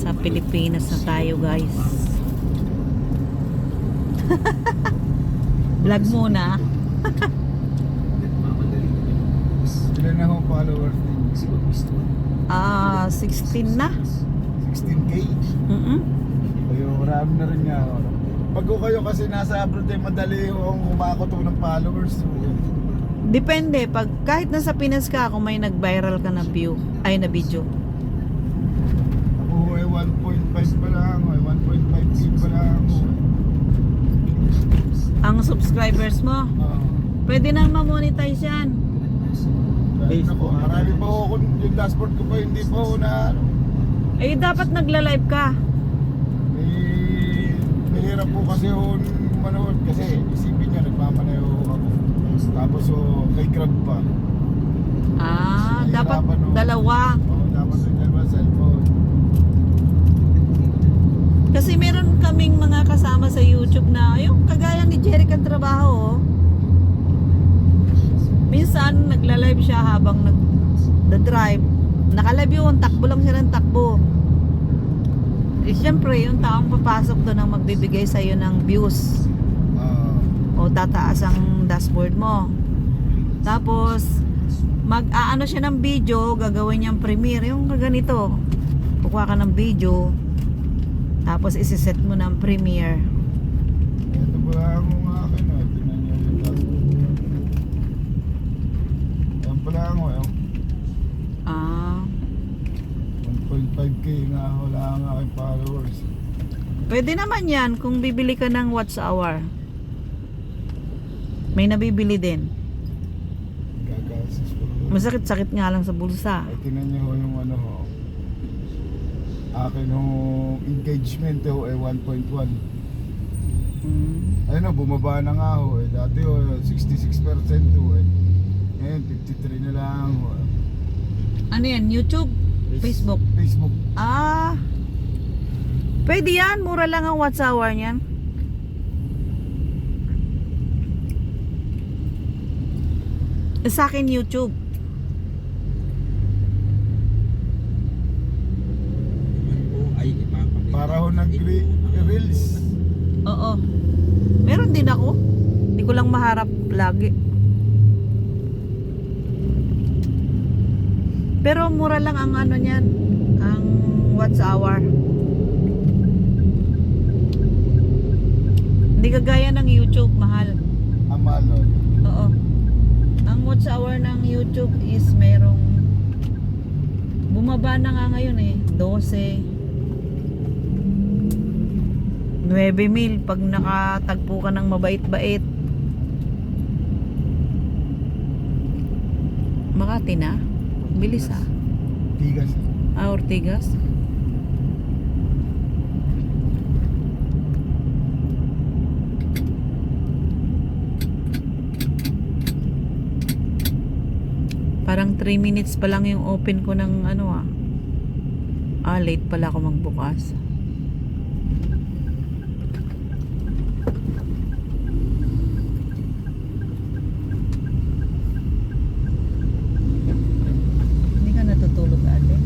Nasa Pilipinas na tayo, guys. Vlog muna. Ilan na akong followers din? 16 na. 16K? Kayo, marami na rin nga. Pag kayo kasi nasa abroad eh, madali yung kumakot ng followers. Depende. Pag kahit nasa Pinas ka, kung may nag-viral ka na view, ay na video. Ako eh, 1.5 pa lang. 1.5K pa lang. Ang subscribers mo, pwede nang ma-monetize yan. Ako, marami pa ako. Yung dashboard ko pa, hindi pa ako na ano. Eh, dapat nagla-live ka. Mahirap po kasi ako manood kasi isipin niya nagmamaneho ako. Tapos kay Grab pa. Dapat Nahihirapan, no? dalawa. Dapat yung dalawa cellphone. Kasi meron kaming mga kasama sa YouTube na yung kagaya ni Jeric ang trabaho. Minsan nagla-live siya habang nag-drive. Naka-live yun, takbo lang siya ng takbo. Eh syempre, yung taong papasok doon ang magbibigay sa'yo ng views. O tataas ang dashboard mo. Tapos mag-aano siya ng video, gagawin niyang premiere. Yung ganito, kukuha ka ng video, tapos isi-set mo ng premiere. Ito pala ang mga akin. Tingnan niyo yung dashboard. Yan pala ako. 1.5K nga wala ang aking followers. Pwede naman yan kung bibili ka ng watch hour. May nabibili din. Gagasis ko. Masakit-sakit nga lang sa bulsa. Ay, tingnan niyo yung ano ho. Akin yung engagement ho eh 1.1. Ayun ho, bumaba na nga ho eh. Dati ho 66% ho eh. Ngayon 53 na lang ho. Ano yan? YouTube? Facebook? Facebook. Pwede yan. Mura lang ang watch hour niyan. Sa akin YouTube. Para ho nag-reels. Oo. Meron din ako. Hindi ko lang maharap lagi. Pero mura lang ang ano niyan, ang watch hour. Hindi kagaya ng YouTube, mahal. Amal ho. Oo. Ang watch hour ng YouTube is merong bumaba na nga ngayon eh, 12. 9,000 pag nakatagpo ka ng mabait-bait. Makati na? Bilis ah. Tigas. Ortigas. Parang 3 minutes pa lang yung open ko ng ano ah. Late pala ako magbukas. Hindi ka natutulog ate?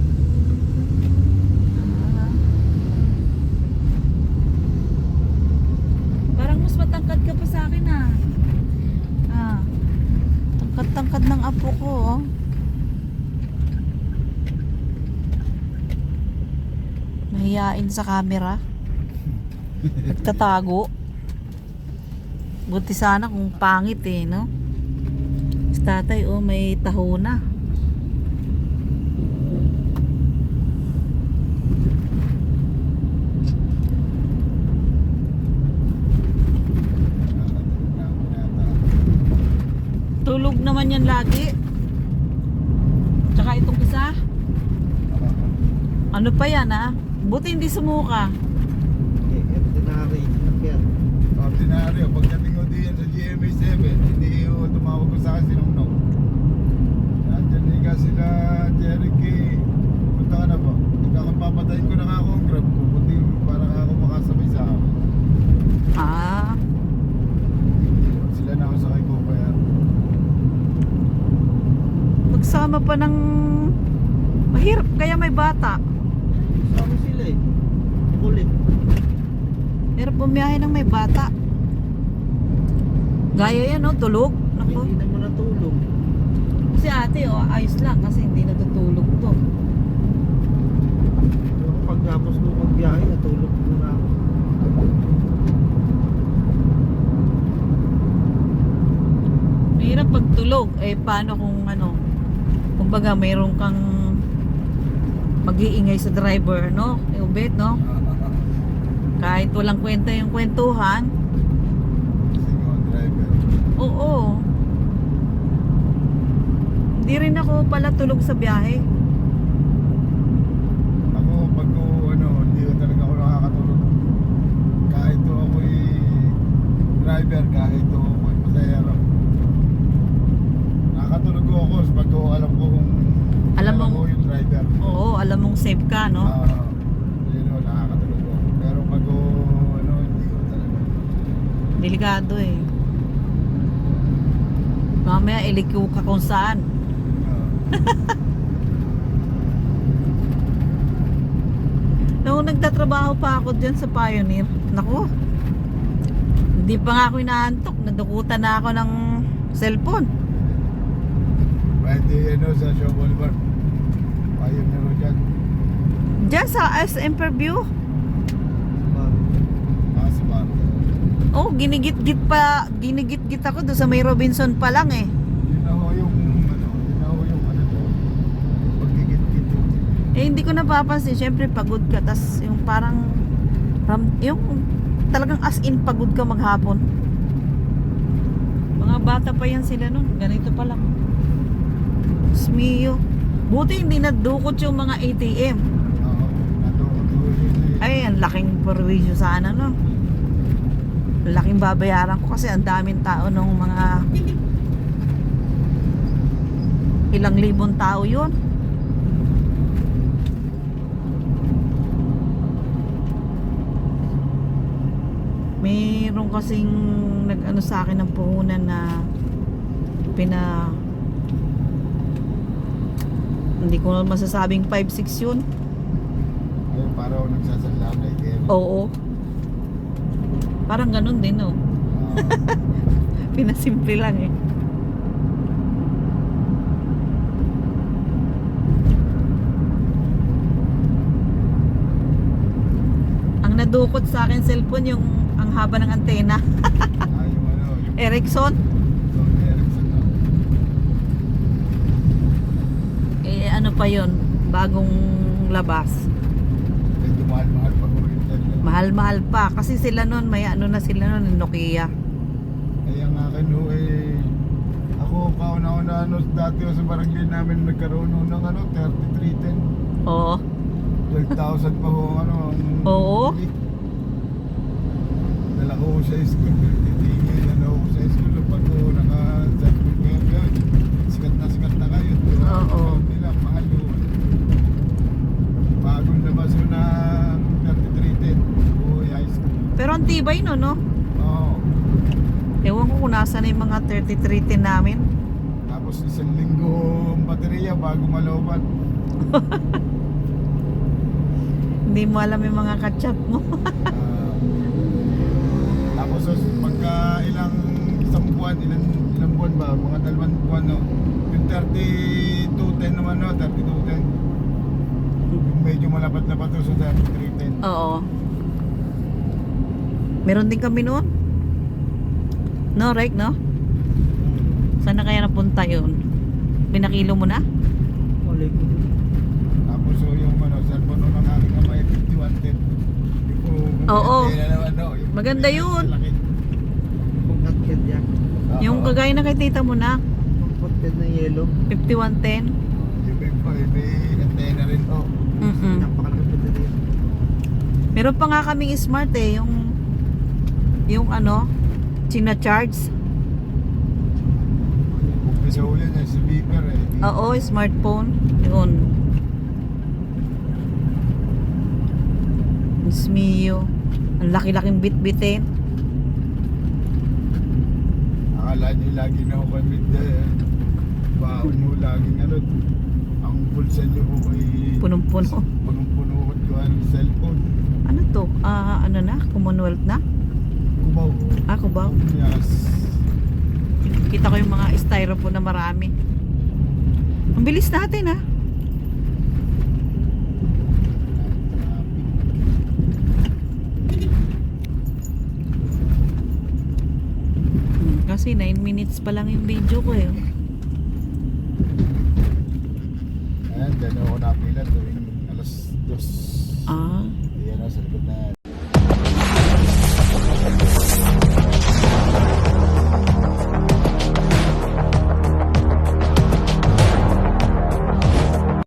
Parang mas matangkad ka pa sa akin ah. Tangkad-tangkad ng apo ko oh. Mahiyain sa camera. Nagtatago. Buti sana kung pangit eh, no? Si tatay oh, may taho na. Tulog naman yan lagi. Tsaka itong isa. Ano pa yan ah? Buti hindi sumuka. Ordinary. Pagdating ko diyan sa GMA7, hindi ko tumawag ko sa akin sinong Nandiyan nga sila Jeric eh. Punta ka na ba? Papatayin ko na nga ako ang Grab ko. Buti para ako makasabay sa akin. Sila na ako sa kay Kuya. Magsama pa ng mahirap kaya may bata. Sama sila eh. Pero bumiyahe ng may bata. Gaya yan, oh, tulog. Naku. Hindi naman natulog. Si ate, oh, ayos lang kasi hindi natutulog to. Pero pagkapos ko magbiyahe, natulog muna ako. Mahirap pagtulog. Eh, paano kung ano, kumbaga mayroon kang mag-iingay sa driver, no? Yung bet, no? Kahit walang kwenta yung kwentuhan. Single driver. Oo. Hindi rin ako pala tulog sa biyahe. Ako, pag ko, ano, hindi ko talaga ako nakakatulog. Kahit to ako'y driver, kahit to ako'y pasahero. Nakakatulog ko ako pag ko alam ko kung Alam mo- ko yung driver. Oo, alam mong safe ka, no? Yun o, nakakatulog ko. Pero pag ko, ano, hindi ko talaga. Delikado eh. Mamaya ilikiw ka kung saan. Noong nagtatrabaho pa ako dyan sa Pioneer, naku, hindi pa nga ako inaantok, nadukutan na ako ng cellphone. Pwede, ano, sa Shaw Boulevard. Ayun na rin dyan. Diyan sa SM Fairview. Sa bar. Oh, ginigit-git ako doon sa may Robinson pa lang eh. Yun na ho yung, ano, yun na ho yung, ano to, pagkikit-kit. Eh hindi ko napapansin, syempre pagod ka, tas yung parang, yung talagang as in pagod ka maghapon. Mga bata pa yan sila nun, ganito pa lang. Smio. Buti hindi nadukot yung mga ATM. Oo, natutuloy yun eh. Ay, ang laking perwisyo sana no. Ang laking babayaran ko kasi ang daming tao nung mga ilang libon tao yun. Mayroon kasing nag-ano sa akin ng puhunan na hindi ko masasabing 5-6 yun. Ayun, parang nagsasalita kay Kevin. Oo. Parang ganun din, no? Pinasimple lang eh. Ang nadukot sa akin cellphone yung ang haba ng antena. Yung ano, yung Ericsson. Sony Ericsson na. Eh ano pa yon, bagong labas. Medyo mahal-mahal pa ko rin talaga. Mahal-mahal pa. Kasi sila nun, may ano na sila nun, Nokia. Kaya nga akin ho eh, ako kauna-una ano, dati ho sa barangay namin nagkaroon ho ng ano, 3310. Oo. 12,000 pa ho ano. ang Oo. bili. Dala ko sa school, titigil na ho sa school. Pag ko naka-cellphone ko yun, sikat na kayo. Diba? Oo. Nila, mahal ho. Bagong labas ho na 3310. Uy, high school. Pero ang tibay no, no? Oo. Ewan ko kung nasa na yung mga 3310 namin. Tapos isang linggo ang baterya bago malobat. Hindi mo alam yung mga kachat mo. Tapos pagka isang buwan, ilang buwan ba? Mga 2 buwan no. Yung 3210 naman no, 3210. Yung medyo malapat-lapat to sa 3310. Oo. Meron din kami noon. No, Rek, no? Saan na kaya napunta yun? Pinakilo mo na? Wala ko. Tapos yung ano, cellphone ng aking kamay 5110. Oo. Yung Maganda yun. malaki. Pagkat yan. Yung Oo. kagaya na kay tita mo na, Pagkat na yellow. 5110. Yung may antena rin to. Mm-mm. Napakalaki pa din. Meron pa nga kaming smart eh, yung ano, charge. Umpisa uli niya si beeper eh. Oo, smartphone. Yun. Smio. Ang laki-laking bit-bitin. Akala niyo lagi na ako kamit baon mo laging ano. Ang bulsa niyo po ay Punong-puno. punong-puno ko ang cellphone. Ano to? Ano na? Commonwealth na? Kubaw. Ako ba? Yes. Kita ko yung mga styrofoam na marami. Ang bilis natin ha. Kasi 9 minutes pa lang yung video ko eh. Ayan, dyan ako napila tuwing